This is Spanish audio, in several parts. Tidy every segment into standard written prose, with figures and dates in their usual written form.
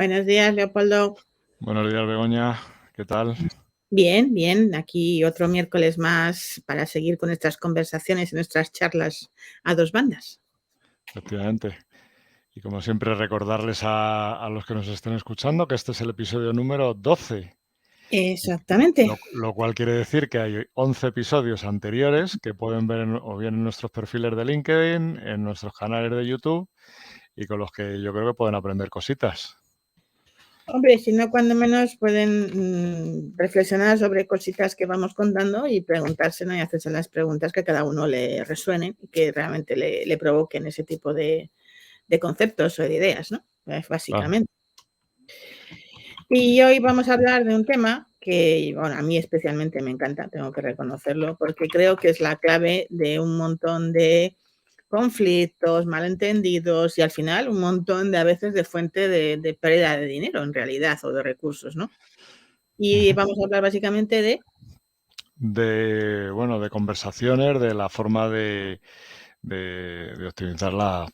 Buenos días, Leopoldo. Buenos días, Begoña. ¿Qué tal? Bien, bien. Aquí otro miércoles más para seguir con nuestras conversaciones y nuestras charlas a dos bandas. Efectivamente. Y como siempre, recordarles a los que nos estén escuchando que este es el episodio número 12. Exactamente. Lo cual quiere decir que hay 11 episodios anteriores que pueden ver o bien en nuestros perfiles de LinkedIn, en nuestros canales de YouTube y con los que yo creo que pueden aprender cositas. Hombre, si no, cuando menos pueden reflexionar sobre cositas que vamos contando y preguntárselo y hacerse las preguntas que a cada uno le resuenen y que realmente le provoquen ese tipo de conceptos o de ideas, ¿no? Básicamente. Y hoy vamos a hablar de un tema que, bueno, a mí especialmente me encanta, tengo que reconocerlo, porque creo que es la clave de un montón de conflictos, malentendidos y al final un montón de a veces de fuente de pérdida de dinero en realidad o de recursos, ¿no? Y vamos a hablar básicamente de conversaciones, de la forma de optimizar la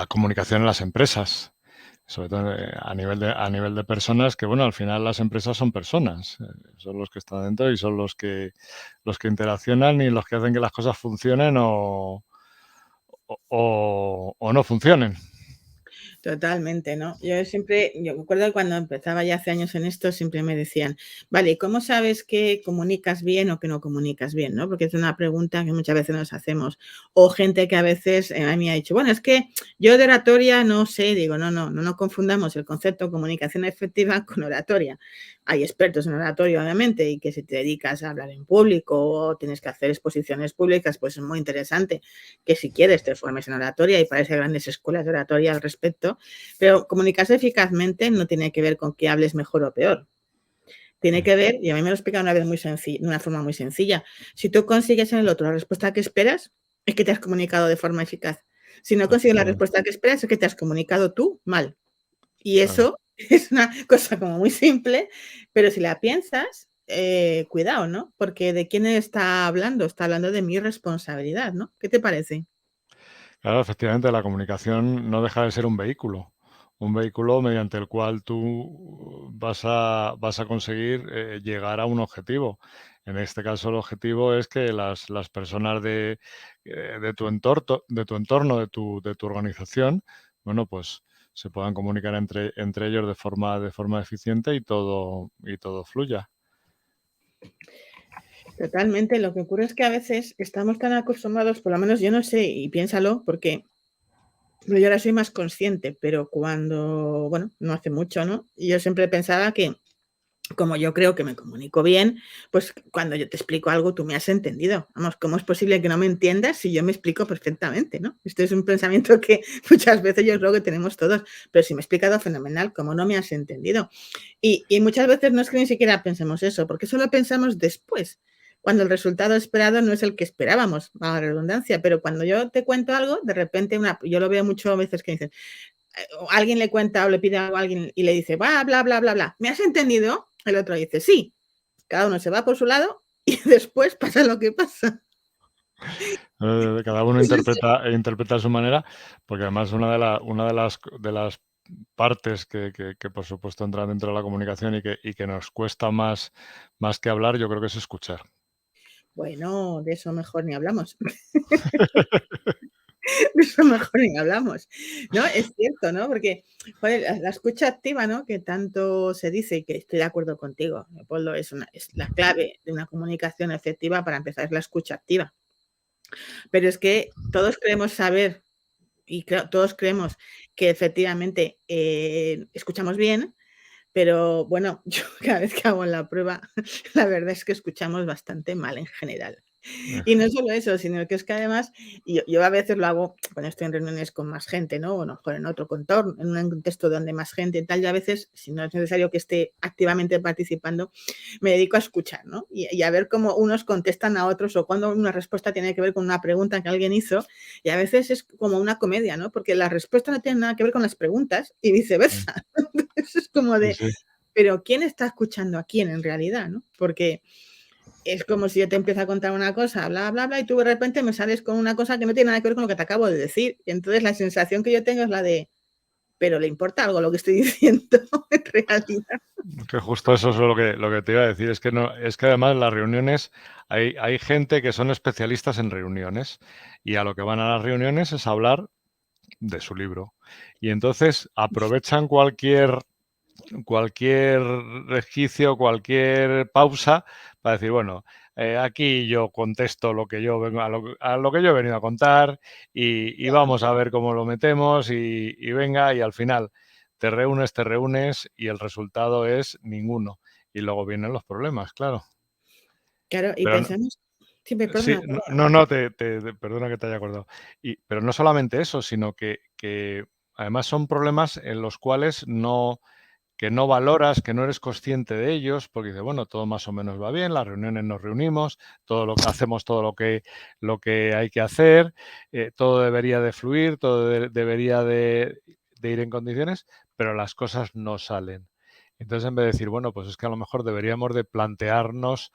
comunicación en las empresas. Sobre todo a nivel de personas, que bueno, al final las empresas son personas, son los que están dentro y son los que interaccionan y los que hacen que las cosas funcionen o no funcionen. Totalmente, ¿no? Yo me acuerdo cuando empezaba ya hace años en esto, siempre me decían, vale, ¿cómo sabes que comunicas bien o que no comunicas bien, ¿no? Porque es una pregunta que muchas veces nos hacemos. O gente que a veces a mí me ha dicho, bueno, es que yo de oratoria no sé, digo, no confundamos el concepto de comunicación efectiva con oratoria. Hay expertos en oratoria, obviamente, y que si te dedicas a hablar en público o tienes que hacer exposiciones públicas, pues es muy interesante que si quieres te formes en oratoria y parece grandes escuelas de oratoria al respecto, pero comunicarse eficazmente no tiene que ver con que hables mejor o peor. Tiene que ver, y a mí me lo explica una vez de una forma muy sencilla, si tú consigues en el otro la respuesta que esperas, es que te has comunicado de forma eficaz. Si no consigues la respuesta que esperas, es que te has comunicado tú mal. Y Claro. eso es una cosa como muy simple, pero si la piensas, cuidado, ¿no? Porque ¿de quién está hablando? Está hablando de mi responsabilidad, ¿no? ¿Qué te parece? Claro, efectivamente, la comunicación no deja de ser un vehículo mediante el cual tú vas a conseguir llegar a un objetivo. En este caso, el objetivo es que las personas de tu entorno, de tu organización, bueno, pues se puedan comunicar entre ellos de forma eficiente y todo fluya. Totalmente. Lo que ocurre es que a veces estamos tan acostumbrados, por lo menos yo no sé, y piénsalo, porque yo ahora soy más consciente, pero cuando, bueno, no hace mucho, ¿no? Y yo siempre pensaba que, como yo creo que me comunico bien, pues cuando yo te explico algo, tú me has entendido. Vamos, ¿cómo es posible que no me entiendas si yo me explico perfectamente, ¿no? Esto es un pensamiento que muchas veces yo creo que tenemos todos, pero si me he explicado fenomenal, ¿cómo no me has entendido? Y muchas veces no es que ni siquiera pensemos eso, porque eso lo pensamos después, cuando el resultado esperado no es el que esperábamos, a la redundancia, pero cuando yo te cuento algo, de repente, yo lo veo mucho a veces que dicen, alguien le cuenta o le pide algo a alguien y le dice, bla, bla, bla, bla, bla, ¿me has entendido? El otro dice, sí, cada uno se va por su lado y después pasa lo que pasa. Cada uno interpreta a su manera, porque además una de las partes que por supuesto entra dentro de la comunicación y que nos cuesta más que hablar, yo creo que es escuchar. Bueno, de eso mejor ni hablamos. De eso mejor ni hablamos. ¿No? Es cierto, ¿no? Porque joder, la escucha activa, ¿no? Que tanto se dice y que estoy de acuerdo contigo, Leopoldo, es la clave de una comunicación efectiva para empezar, es la escucha activa. Pero es que todos creemos saber y todos creemos que efectivamente escuchamos bien, pero bueno, yo cada vez que hago la prueba, la verdad es que escuchamos bastante mal en general. Y no solo eso, sino que es que además, yo a veces lo hago cuando estoy en reuniones con más gente, ¿no? O mejor en otro contorno, en un contexto donde más gente y tal, y a veces, si no es necesario que esté activamente participando, me dedico a escuchar, ¿no? Y a ver cómo unos contestan a otros o cuando una respuesta tiene que ver con una pregunta que alguien hizo, y a veces es como una comedia, ¿no? Porque la respuesta no tiene nada que ver con las preguntas y viceversa. Entonces es como Sí, de, sí. pero ¿quién está escuchando a quién en realidad, no? Porque es como si yo te empiezo a contar una cosa, bla, bla, bla, y tú de repente me sales con una cosa que no tiene nada que ver con lo que te acabo de decir. Y entonces la sensación que yo tengo es la de, pero le importa algo lo que estoy diciendo en realidad. Que justo eso es lo que te iba a decir. Es que no, es que además en las reuniones hay gente que son especialistas en reuniones y a lo que van a las reuniones es hablar de su libro. Y entonces aprovechan cualquier resquicio, cualquier pausa para decir, bueno, aquí yo contesto lo que yo vengo a lo que yo he venido a contar y vamos a ver cómo lo metemos y venga, y al final te reúnes y el resultado es ninguno. Y luego vienen los problemas, claro. Claro, y Pero pensemos siempre, sí, perdona, no, perdona que te haya acordado. Pero no solamente eso, sino que además son problemas en los cuales que no valoras, que no eres consciente de ellos, porque dices, bueno, todo más o menos va bien, las reuniones nos reunimos, todo lo que hacemos, todo lo que hay que hacer, todo debería de fluir, todo debería de ir en condiciones, pero las cosas no salen. Entonces, en vez de decir, bueno, pues es que a lo mejor deberíamos de plantearnos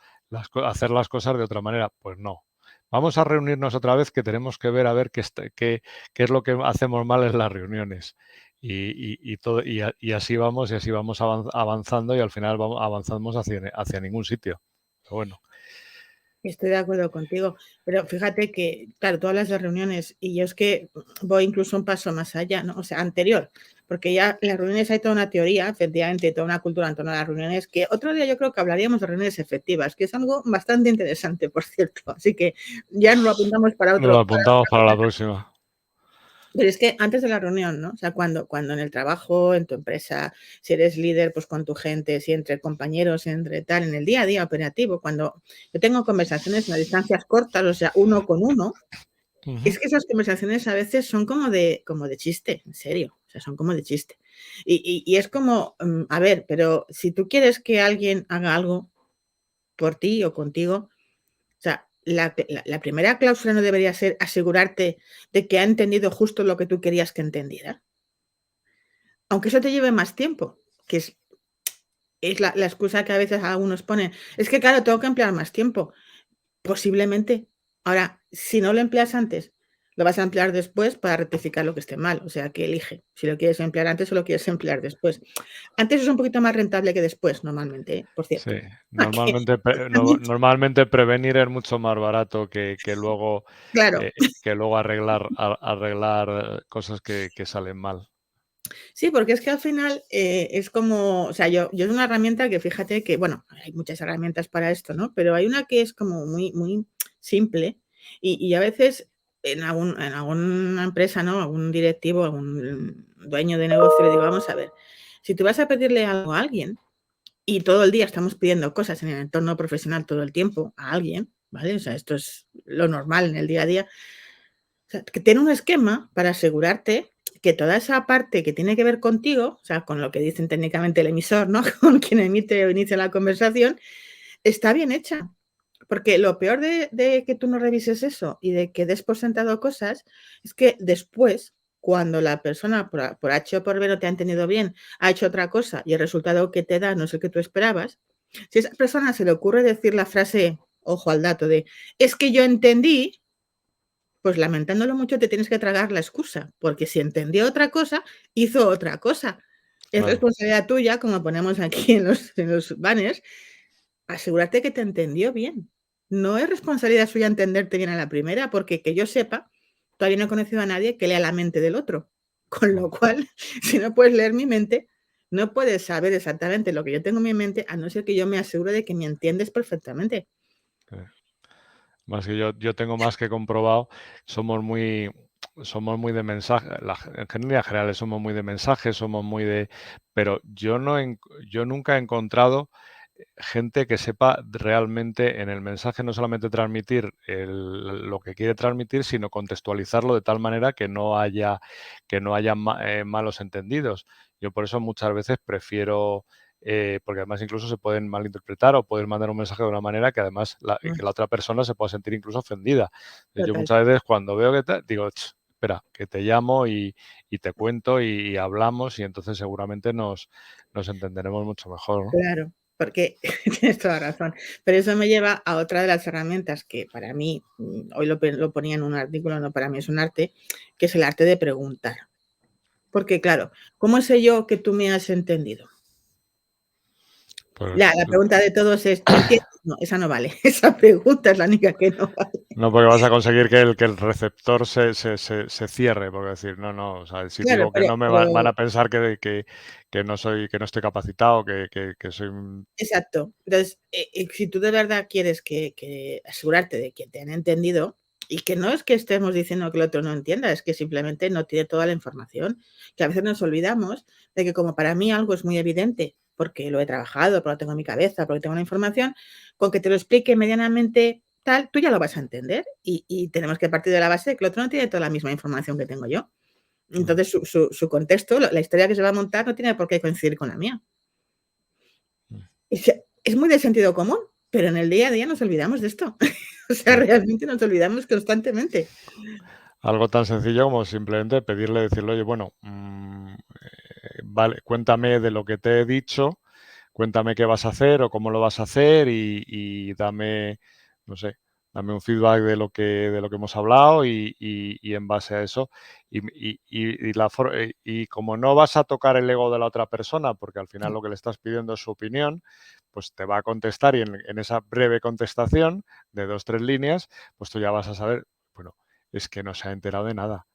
hacer las cosas de otra manera, pues no. Vamos a reunirnos otra vez que tenemos que ver a ver qué es lo que hacemos mal en las reuniones todo, y así vamos avanzando y al final avanzamos hacia ningún sitio. Pero bueno. estoy de acuerdo contigo, pero fíjate que, claro, tú hablas de reuniones y yo es que voy incluso un paso más allá, ¿no? O sea, anterior, porque ya en las reuniones hay toda una teoría, efectivamente, toda una cultura en torno a las reuniones, que otro día yo creo que hablaríamos de reuniones efectivas, que es algo bastante interesante, por cierto, así que ya nos lo apuntamos para Lo otro. apuntamos para la próxima. Pero es que antes de la reunión, ¿no? O sea, cuando en el trabajo, en tu empresa, si eres líder, pues con tu gente, si entre compañeros, entre tal, en el día a día operativo, cuando yo tengo conversaciones a distancias cortas, o sea, uno con uno, es que esas conversaciones a veces son como de chiste, en serio, o sea, son como de chiste. Y es como, a ver, pero si tú quieres que alguien haga algo por ti o contigo, o sea, la primera cláusula no debería ser asegurarte de que ha entendido justo lo que tú querías que entendiera. Aunque eso te lleve más tiempo, que es la excusa que a veces algunos ponen. Es que, claro, tengo que emplear más tiempo. Posiblemente. Ahora, si no lo empleas antes, lo vas a emplear después para rectificar lo que esté mal. O sea, que elige si lo quieres emplear antes o lo quieres emplear después. Antes es un poquito más rentable que después, normalmente, por Sí, cierto. normalmente prevenir es mucho más barato Claro. que luego arreglar cosas que salen mal. Sí, porque es que al final es como, o sea, yo es una herramienta que fíjate que, bueno, hay muchas herramientas para esto, ¿no? Pero hay una que es como muy simple y a veces en alguna empresa, ¿no? Algún directivo, algún dueño de negocio le digo, vamos a ver, si tú vas a pedirle algo a alguien y todo el día estamos pidiendo cosas en el entorno profesional todo el tiempo a alguien, ¿vale? O sea, esto es lo normal en el día a día. O sea, que tiene un esquema para asegurarte que toda esa parte que tiene que ver contigo, o sea, con lo que dicen técnicamente el emisor, ¿no? Con quien emite o inicia la conversación, está bien hecha. Porque lo peor de que tú no revises eso y de que des por sentado cosas es que después, cuando la persona por H o por B no te ha entendido bien, ha hecho otra cosa y el resultado que te da no es el que tú esperabas, si a esa persona se le ocurre decir la frase, ojo al dato, de es que yo entendí, pues lamentándolo mucho te tienes que tragar la excusa, porque si entendió otra cosa, hizo otra cosa. Es Claro. responsabilidad tuya, como ponemos aquí en los banners, asegurarte que te entendió bien. No es responsabilidad suya entenderte bien a la primera, porque que yo sepa, todavía no he conocido a nadie que lea la mente del otro. Con lo cual, si no puedes leer mi mente, no puedes saber exactamente lo que yo tengo en mi mente, a no ser que yo me asegure de que me entiendes perfectamente. Más que yo tengo más que comprobado, somos muy, somos muy de mensaje, en líneas generales somos muy de mensajes, somos muy de, pero yo nunca he encontrado gente que sepa realmente en el mensaje no solamente transmitir lo que quiere transmitir, sino contextualizarlo de tal manera que no haya malos entendidos. Yo por eso muchas veces prefiero, porque además incluso se pueden malinterpretar o puedes mandar un mensaje de una manera que además que la otra persona se pueda sentir incluso ofendida. Yo Total. muchas veces cuando veo que digo, espera, que te llamo y te cuento y hablamos y entonces seguramente nos entenderemos mucho mejor, ¿no? Claro, porque tienes toda la razón. Pero eso me lleva a otra de las herramientas que para mí, hoy lo ponía en un artículo, no para mí es un arte, que es el arte de preguntar. Porque claro, ¿cómo sé yo que tú me has entendido? Pues, La pregunta de todos es, ¿me entiendes? No, esa no vale. Esa pregunta es la única que no vale. no, porque vas a conseguir que el receptor se cierre, porque decir, no, o sea, si Claro, digo que no me pero van a pensar que no soy, que no estoy capacitado, que soy exacto. Entonces, si tú de verdad quieres que asegurarte de que te han entendido, y que no es que estemos diciendo que el otro no entienda, es que simplemente no tiene toda la información, que a veces nos olvidamos de que como para mí algo es muy evidente, porque lo he trabajado, porque lo tengo en mi cabeza, porque tengo la información, con que te lo explique medianamente tal, tú ya lo vas a entender y tenemos que partir de la base de que el otro no tiene toda la misma información que tengo yo. Entonces, su contexto, la historia que se va a montar no tiene por qué coincidir con la mía. Es muy de sentido común, pero en el día a día nos olvidamos de esto. O sea, sí. realmente nos olvidamos constantemente. Algo tan sencillo como simplemente pedirle, decirle, oye, bueno, vale, cuéntame de lo que te he dicho, cuéntame qué vas a hacer o cómo lo vas a hacer y dame, no sé, dame un feedback de lo que hemos hablado y en base a eso. Y como no vas a tocar el ego de la otra persona, porque al final lo que le estás pidiendo es su opinión, pues te va a contestar y en esa breve contestación de 2, 3 líneas, pues tú ya vas a saber, bueno, es que no se ha enterado de nada.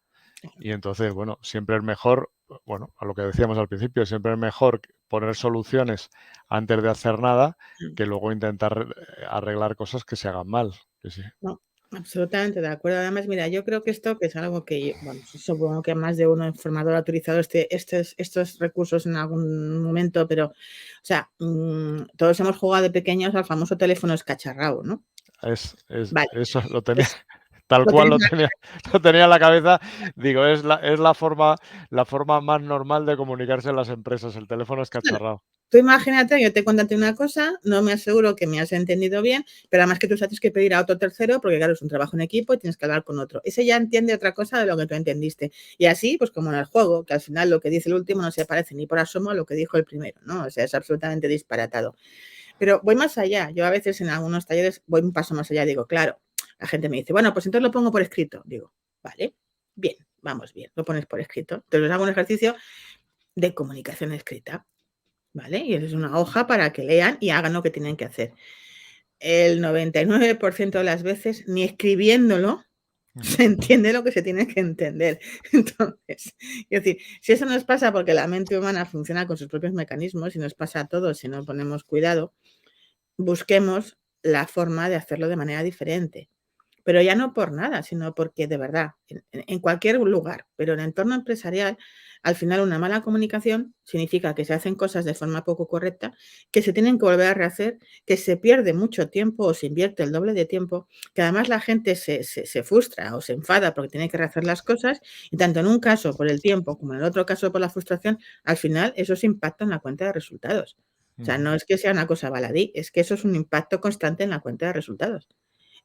Y entonces, bueno, siempre es mejor, bueno, a lo que decíamos al principio, siempre es mejor poner soluciones antes de hacer nada que luego intentar arreglar cosas que se hagan mal. Que sí. No, absolutamente de acuerdo. Además, mira, yo creo que esto que es algo que, bueno, supongo que más de uno informador ha utilizado estos recursos en algún momento, pero, o sea, todos hemos jugado de pequeños al famoso teléfono escacharrado, ¿no? Vale, Eso lo tenía, pues tal lo cual tienes. lo tenía en la cabeza. Digo, es la forma más normal de comunicarse en las empresas, el teléfono Claro. escacharrado. Tú imagínate, yo te contate una cosa, no me aseguro que me has entendido bien, pero además que tú tienes que pedir a otro tercero, porque claro, es un trabajo en equipo y tienes que hablar con otro. Ese ya entiende otra cosa de lo que tú entendiste. Y así, pues como en el juego, que al final lo que dice el último no se parece ni por asomo a lo que dijo el primero, ¿no? O sea, es absolutamente disparatado. Pero voy más allá. Yo a veces en algunos talleres voy un paso más allá. Digo, claro, la gente me dice, bueno, pues entonces lo pongo por escrito. Digo, vale, bien, vamos bien, lo pones por escrito. Entonces hago un ejercicio de comunicación escrita. ¿Vale? Y es una hoja para que lean y hagan lo que tienen que hacer. El 99% de las veces, ni escribiéndolo, se entiende lo que se tiene que entender. Entonces, es decir, si eso nos pasa porque la mente humana funciona con sus propios mecanismos y nos pasa a todos si no ponemos cuidado, busquemos la forma de hacerlo de manera diferente. Pero ya no por nada, sino porque de verdad, en cualquier lugar, pero en el entorno empresarial, al final una mala comunicación significa que se hacen cosas de forma poco correcta, que se tienen que volver a rehacer, que se pierde mucho tiempo o se invierte el doble de tiempo, que además la gente se frustra o se enfada porque tiene que rehacer las cosas, y tanto en un caso por el tiempo como en el otro caso por la frustración, al final eso se impacta en la cuenta de resultados. O sea, no es que sea una cosa baladí, es que eso es un impacto constante en la cuenta de resultados.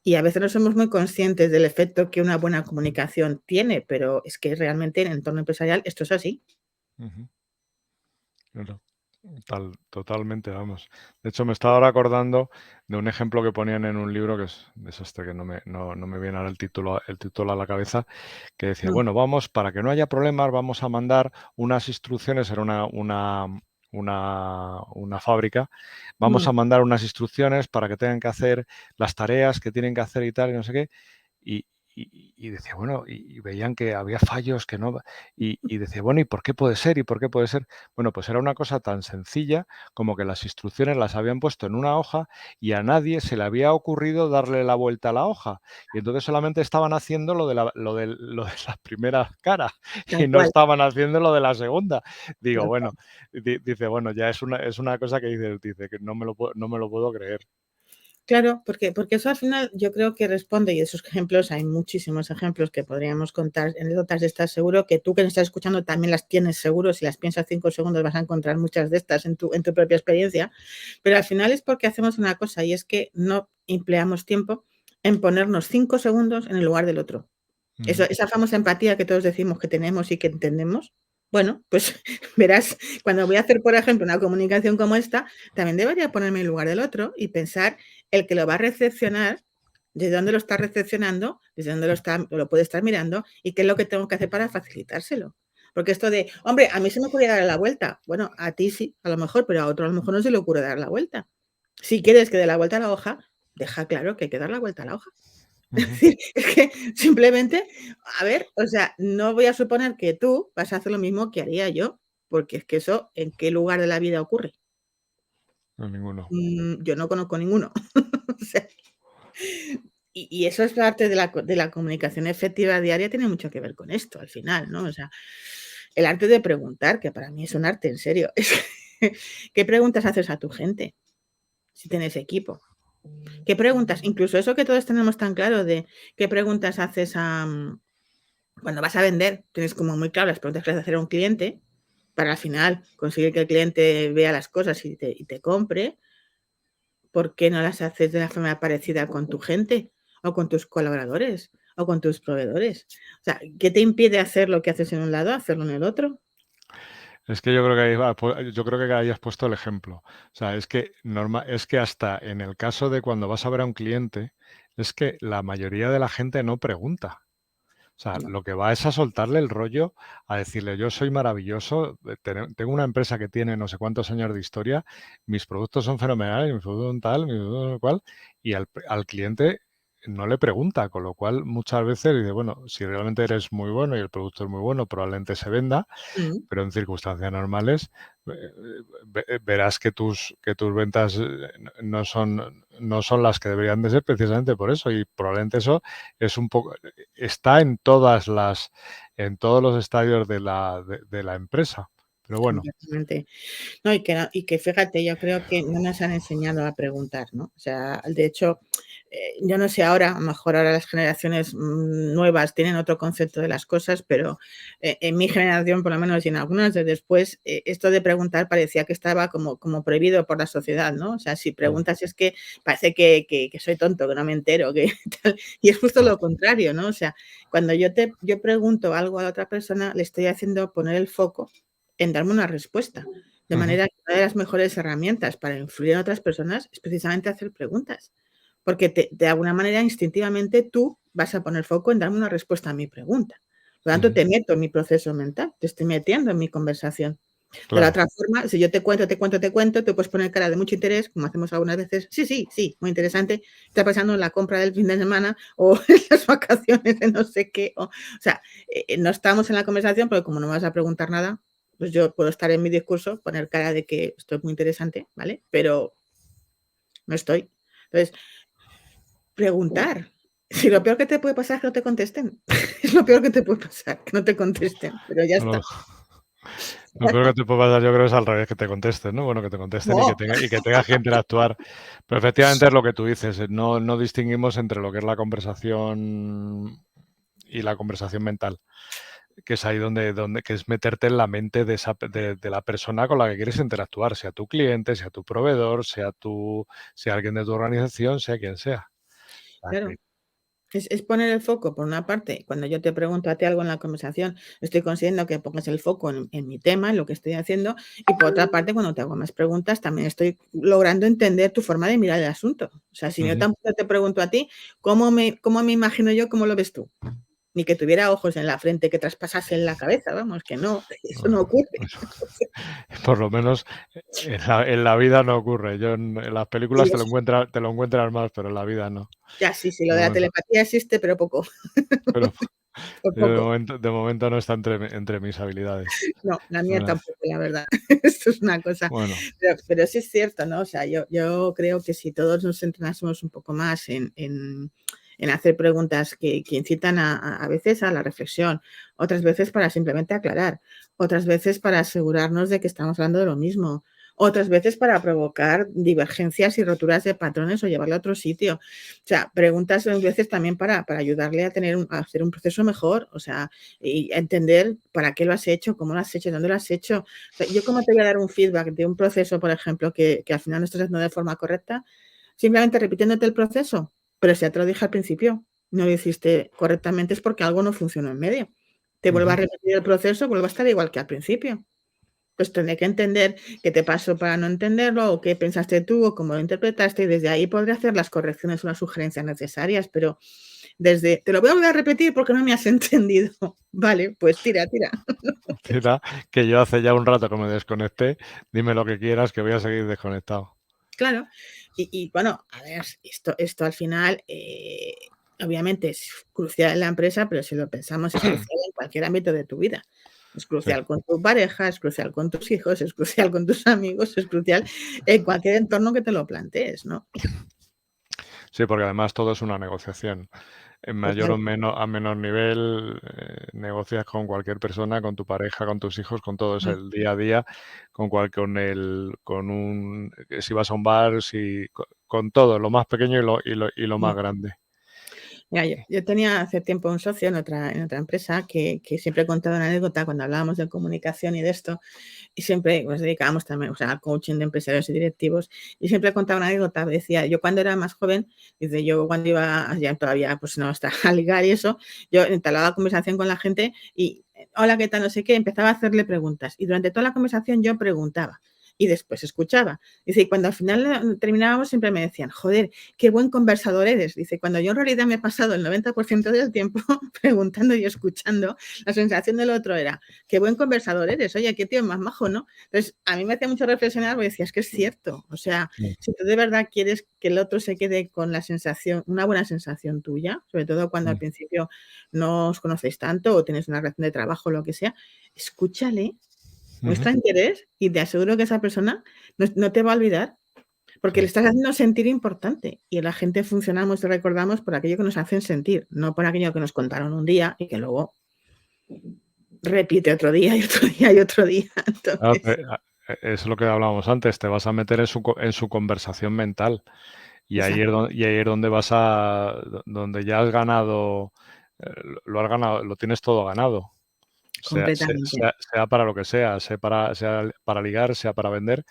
Y a veces no somos muy conscientes del efecto que una buena comunicación tiene, pero es que realmente en el entorno empresarial esto es así. Claro, totalmente, vamos. De hecho, me estaba ahora acordando de un ejemplo que ponían en un libro que es desastre, que no me viene ahora el título a la cabeza, que decía, Mm, bueno, vamos, para que no haya problemas, vamos a mandar unas instrucciones, era una fábrica, vamos mm, a mandar unas instrucciones para que tengan que hacer las tareas que tienen que hacer y tal, y no sé qué. Y, y decía, bueno, y veían que había fallos, que no, y decía, bueno, ¿y por qué puede ser? ¿Y por qué puede ser? Bueno, pues era una cosa tan sencilla como que las instrucciones las habían puesto en una hoja y a nadie se le había ocurrido darle la vuelta a la hoja. Y entonces solamente estaban haciendo lo de la primera cara tal y no cual. estaban haciendo lo de la segunda. Digo, Tal cual. bueno, dice, bueno, ya es una cosa que dice que no me lo puedo creer. Claro, porque eso al final yo creo que responde, y esos ejemplos, hay muchísimos ejemplos que podríamos contar, anécdotas de estas, seguro que tú que nos estás escuchando también las tienes seguro, si las piensas 5 segundos vas a encontrar muchas de estas en tu propia experiencia, pero al final es porque hacemos una cosa y es que no empleamos tiempo en ponernos 5 segundos en el lugar del otro. Eso, Ujú, esa famosa empatía que todos decimos que tenemos y que entendemos, bueno, pues verás, cuando voy a hacer, por ejemplo, una comunicación como esta, también debería ponerme en el lugar del otro y pensar el que lo va a recepcionar, desde dónde lo está recepcionando, desde dónde lo puede estar mirando y qué es lo que tengo que hacer para facilitárselo. Porque esto de, hombre, a mí se me ocurre dar la vuelta. Bueno, a ti sí, a lo mejor, pero a otro a lo mejor no se le ocurre dar la vuelta. Si quieres que dé la vuelta a la hoja, deja claro que hay que dar la vuelta a la hoja. Es decir, es que simplemente, a ver, o sea, no voy a suponer que tú vas a hacer lo mismo que haría yo, porque es que eso, ¿en qué lugar de la vida ocurre? No, ninguno. Yo no conozco ninguno. O sea, y eso es parte de la comunicación efectiva diaria, tiene mucho que ver con esto, al final, ¿no? O sea, el arte de preguntar, que para mí es un arte, en serio. ¿Qué preguntas haces a tu gente si tienes equipo? ¿Qué preguntas? Incluso eso que todos tenemos tan claro de qué preguntas haces cuando vas a vender, tienes como muy claro las preguntas que vas a hacer a un cliente para al final conseguir que el cliente vea las cosas y te compre. ¿Por qué no las haces de una forma parecida con tu gente o con tus colaboradores o con tus proveedores? O sea, ¿qué te impide hacer lo que haces en un lado, hacerlo en el otro? Es que yo creo que yo creo que ahí has puesto el ejemplo. O sea, es que hasta en el caso de cuando vas a ver a un cliente, es que la mayoría de la gente no pregunta. O sea, No. lo que va es a soltarle el rollo, a decirle, yo soy maravilloso, tengo una empresa que tiene no sé cuántos años de historia, mis productos son fenomenales, mis productos son tal, mis productos son cual, y al cliente no le pregunta, con lo cual muchas veces dice, bueno, si realmente eres muy bueno y el producto es muy bueno, probablemente se venda, Mm. pero en circunstancias normales verás que tus ventas no son las que deberían de ser precisamente por eso, y probablemente eso es un poco, está en todos los estadios de la empresa. Pero bueno, Completamente. No, y que fíjate, yo creo que no nos han enseñado a preguntar, ¿no? O sea, de hecho, yo no sé ahora, a lo mejor ahora las generaciones nuevas tienen otro concepto de las cosas, pero en mi generación, por lo menos, y en algunas de después, esto de preguntar parecía que estaba como prohibido por la sociedad, ¿no? O sea, si preguntas es que parece que soy tonto, que no me entero, que tal. Y es justo lo contrario, ¿no? O sea, cuando yo pregunto algo a la otra persona, le estoy haciendo poner el foco en darme una respuesta. De manera que una de las mejores herramientas para influir en otras personas es precisamente hacer preguntas. Porque de alguna manera, instintivamente, tú vas a poner foco en darme una respuesta a mi pregunta. Por lo tanto, te meto en mi proceso mental, te estoy metiendo en mi conversación. De la claro. otra forma, si yo te cuento, te puedes poner cara de mucho interés, como hacemos algunas veces. Sí, sí, sí, muy interesante. Está pasando en la compra del fin de semana o en las vacaciones de no sé qué. O sea, no estamos en la conversación, pero como no me vas a preguntar nada, pues yo puedo estar en mi discurso, poner cara de que esto es muy interesante, ¿vale? Pero no estoy. Entonces, preguntar. Si lo peor que te puede pasar es que no te contesten. Es lo peor que te puede pasar, que no te contesten, pero ya Lo, está. lo peor que te puede pasar, yo creo, es al revés, que te contesten, ¿no? Bueno, que te contesten y No, que tengas que interactuar. Pero efectivamente es lo que tú dices, no distinguimos entre lo que es la conversación y la conversación mental, que es ahí que es meterte en la mente de la persona con la que quieres interactuar, sea tu cliente, sea tu proveedor, sea alguien de tu organización, sea quien sea. O sea que, claro. Es poner el foco, por una parte, cuando yo te pregunto a ti algo en la conversación, estoy consiguiendo que pongas el foco en mi tema, en lo que estoy haciendo, y por otra parte, cuando te hago más preguntas, también estoy logrando entender tu forma de mirar el asunto. O sea, si yo ujú. tampoco te pregunto a ti, ¿cómo me imagino yo, cómo lo ves tú? Ni que tuviera ojos en la frente que traspasase en la cabeza, vamos, que no, eso no ocurre. Por lo menos en la vida no ocurre. Yo en las películas Y te lo encuentras más, pero en la vida no. ya, sí, sí, lo De de la momento, telepatía existe, pero poco, pero por yo poco. de momento no está entre mis habilidades. No, la mía Bueno, tampoco, la verdad. Esto es una cosa, bueno, pero sí es cierto, ¿no? O sea, yo creo que si todos nos entrenásemos un poco más en hacer preguntas que incitan a veces a la reflexión, otras veces para simplemente aclarar, otras veces para asegurarnos de que estamos hablando de lo mismo, otras veces para provocar divergencias y roturas de patrones o llevarlo a otro sitio. O sea, preguntas a veces también para ayudarle a hacer un proceso mejor, o sea, y entender para qué lo has hecho, cómo lo has hecho, dónde lo has hecho. O sea, yo cómo te voy a dar un feedback de un proceso, por ejemplo, que al final no estás haciendo de forma correcta, simplemente repitiéndote el proceso, pero si ya te lo dije al principio, no lo hiciste correctamente es porque algo no funcionó en medio. Te vuelvo a ujú, repetir el proceso, vuelvo a estar igual que al principio. pues tendré que entender qué te pasó para no entenderlo, o qué pensaste tú, o cómo lo interpretaste, y desde ahí podré hacer las correcciones o las sugerencias necesarias, pero desde, te lo voy a volver a repetir porque no me has entendido. Vale, pues tira, tira. Mira, que yo hace ya un rato que me desconecté, dime lo que quieras, que voy a seguir desconectado. Claro. Y bueno, a ver, esto al final, obviamente es crucial en la empresa, pero si lo pensamos, es crucial en cualquier ámbito de tu vida. Es Sí. crucial con tu pareja, es crucial con tus hijos, es crucial con tus amigos, es crucial en cualquier entorno que te lo plantees, ¿no? Sí, porque además todo es una negociación. En mayor o a menor nivel, negocias con cualquier persona, con tu pareja, con tus hijos, con todo. Es el día a día, si vas a un bar, con todo, lo más pequeño y lo más grande. Mira, yo tenía hace tiempo un socio en otra empresa que siempre he contado una anécdota cuando hablábamos de comunicación y de esto, y siempre nos dedicábamos también, o sea, al coaching de empresarios y directivos, y siempre contaba una anécdota, decía, yo cuando era más joven, dice, yo cuando iba ya todavía, pues no, hasta a ligar y eso, yo entablaba conversación con la gente y, hola, ¿qué tal? No sé qué, empezaba a hacerle preguntas, y durante toda la conversación yo preguntaba, y después escuchaba. Dice, y cuando al final terminábamos siempre me decían, joder, qué buen conversador eres. Dice, cuando yo en realidad me he pasado el 90% del tiempo preguntando y escuchando, la sensación del otro era, qué buen conversador eres, oye, qué tío más majo, ¿no? Entonces, a mí me hacía mucho reflexionar porque decía, es que es cierto, o sea, si tú de verdad quieres que el otro se quede con la sensación, una buena sensación tuya, sobre todo cuando al principio no os conocéis tanto o tienes una relación de trabajo o lo que sea, escúchale, muestra interés y te aseguro que esa persona no te va a olvidar, porque le estás haciendo sentir importante y la gente funcionamos y recordamos por aquello que nos hacen sentir, no por aquello que nos contaron un día y que luego repite otro día y otro día y otro día. Claro, Entonces, es lo que hablábamos antes, te vas a meter en su conversación mental y ahí exacto, es donde donde ya has ganado, lo has ganado, lo tienes todo ganado. completamente. Sea para lo que sea para ligar, sea para vender,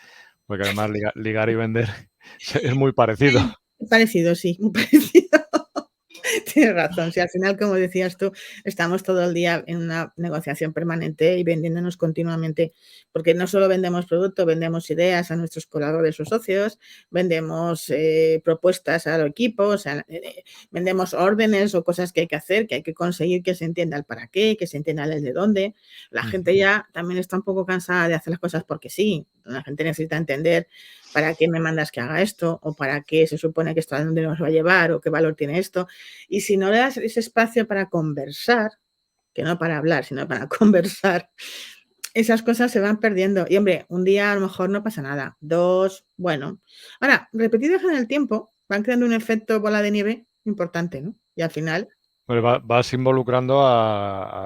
porque además ligar y vender es muy parecido. Parecido, sí, muy parecido. Tienes razón. Si al final, como decías tú, estamos todo el día en una negociación permanente y vendiéndonos continuamente, porque no solo vendemos producto, vendemos ideas a nuestros colaboradores o socios, vendemos propuestas al equipo, o sea, vendemos órdenes o cosas que hay que hacer, que hay que conseguir que se entienda el para qué, que se entienda el desde dónde. La gente ya también está un poco cansada de hacer las cosas porque sí. La gente necesita entender para qué me mandas que haga esto o para qué se supone que esto a dónde nos va a llevar o qué valor tiene esto. Y si no le das ese espacio para conversar, que no para hablar, sino para conversar, esas cosas se van perdiendo. Y hombre, un día a lo mejor no pasa nada. 2, bueno. Ahora, repetidas en el tiempo, van creando un efecto bola de nieve importante, ¿no? Y al final, Pues vas involucrando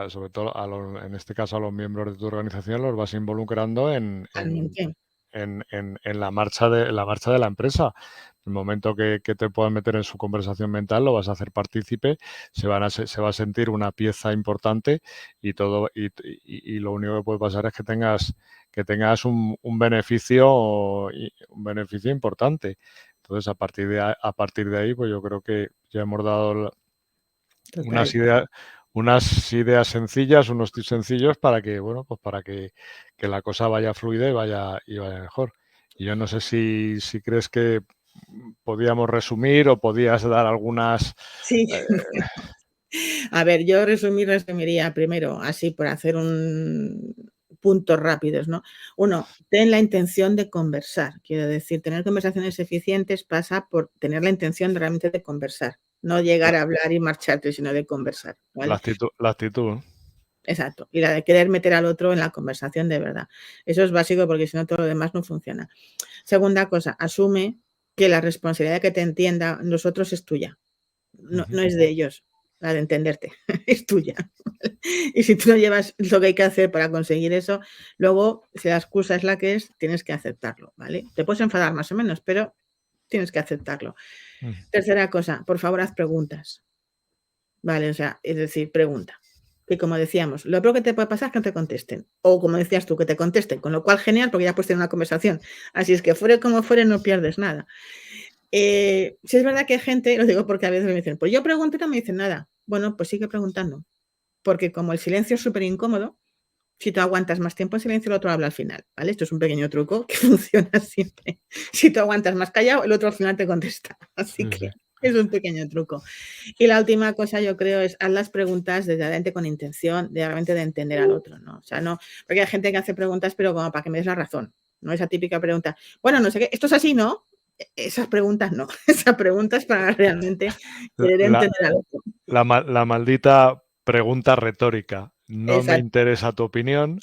sobre todo en este caso a los miembros de tu organización, los vas involucrando realmente, en la marcha de la empresa. El momento que te puedas meter en su conversación mental, lo vas a hacer partícipe, se va a sentir una pieza importante y todo, y lo único que puede pasar es que tengas un beneficio importante. Entonces, a partir de ahí, pues yo creo que ya hemos dado total. unas ideas sencillas, unos tips sencillos para que, bueno, pues para que la cosa vaya fluida y vaya mejor. Y yo no sé si crees que podíamos resumir o podías dar algunas. Sí. eh, A ver, yo resumiría primero, así por hacer un puntos rápidos, ¿no? Uno, ten la intención de conversar. Quiero decir, tener conversaciones eficientes pasa por tener la intención de realmente de conversar, no llegar la, a hablar y marcharte, sino de conversar, ¿vale? la actitud, ¿no? Exacto. Y la de querer meter al otro en la conversación de verdad. Eso es básico porque si no todo lo demás no funciona. Segunda cosa, asume que la responsabilidad de que te entienda nosotros es tuya, no es de ellos, la de entenderte, es tuya. Y si tú no llevas lo que hay que hacer para conseguir eso, luego, si la excusa es la que es, tienes que aceptarlo, ¿vale? Te puedes enfadar más o menos, pero tienes que aceptarlo. Tercera cosa, por favor, haz preguntas, ¿vale? O sea, es decir, pregunta. Que como decíamos, lo peor que te puede pasar es que no te contesten. O como decías tú, que te contesten, con lo cual genial, porque ya puedes tener una conversación. Así es que fuere como fuere, no pierdes nada. Si es verdad que hay gente, lo digo porque a veces me dicen, pues yo pregunto y no me dicen nada. Bueno, pues sigue preguntando, porque como el silencio es súper incómodo, Si tú aguantas más tiempo en silencio, el otro habla al final, ¿vale? Esto es un pequeño truco que funciona siempre. Si tú aguantas más callado, el otro al final te contesta. Así Sí, que sí. es un pequeño truco. Y la última cosa, yo creo, es haz las preguntas desde adelante con intención de realmente de entender al otro, ¿no? O sea, no, porque hay gente que hace preguntas, pero como para que me des la razón, ¿no? Esa típica pregunta, bueno, no sé qué, esto es así, ¿no? Esas preguntas no. Esas preguntas para realmente querer La, entender al otro. la maldita pregunta retórica. No me Exacto. interesa tu opinión.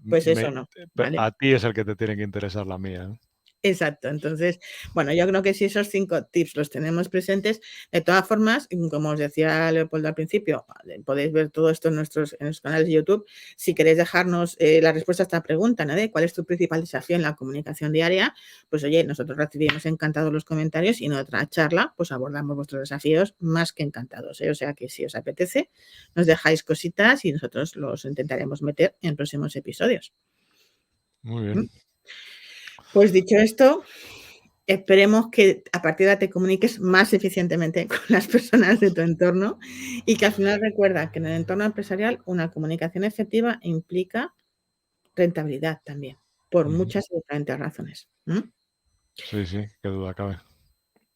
Pues eso no, ¿vale? A ti es el que te tiene que interesar la mía, ¿no? Exacto. Entonces, bueno, yo creo que si esos 5 tips los tenemos presentes, de todas formas, como os decía Leopoldo al principio, podéis ver todo esto en nuestros canales de YouTube. Si queréis dejarnos la respuesta a esta pregunta, ¿no? De cuál es tu principal desafío en la comunicación diaria, pues oye, nosotros recibimos encantados los comentarios y en otra charla, pues abordamos vuestros desafíos más que encantados, ¿eh? O sea que si os apetece, nos dejáis cositas y nosotros los intentaremos meter en próximos episodios. Muy bien. Pues dicho esto, esperemos que a partir de ahora te comuniques más eficientemente con las personas de tu entorno y que al final recuerda que en el entorno empresarial una comunicación efectiva implica rentabilidad también, por muchas diferentes razones. Sí, sí, qué duda cabe.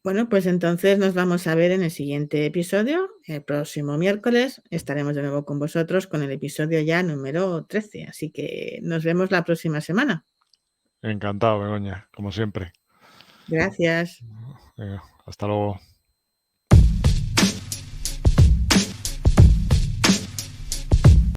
Bueno, pues entonces nos vamos a ver en el siguiente episodio. El próximo miércoles estaremos de nuevo con vosotros con el episodio ya número 13. Así que nos vemos la próxima semana. Encantado, Begoña, como siempre. Gracias. Venga, hasta luego.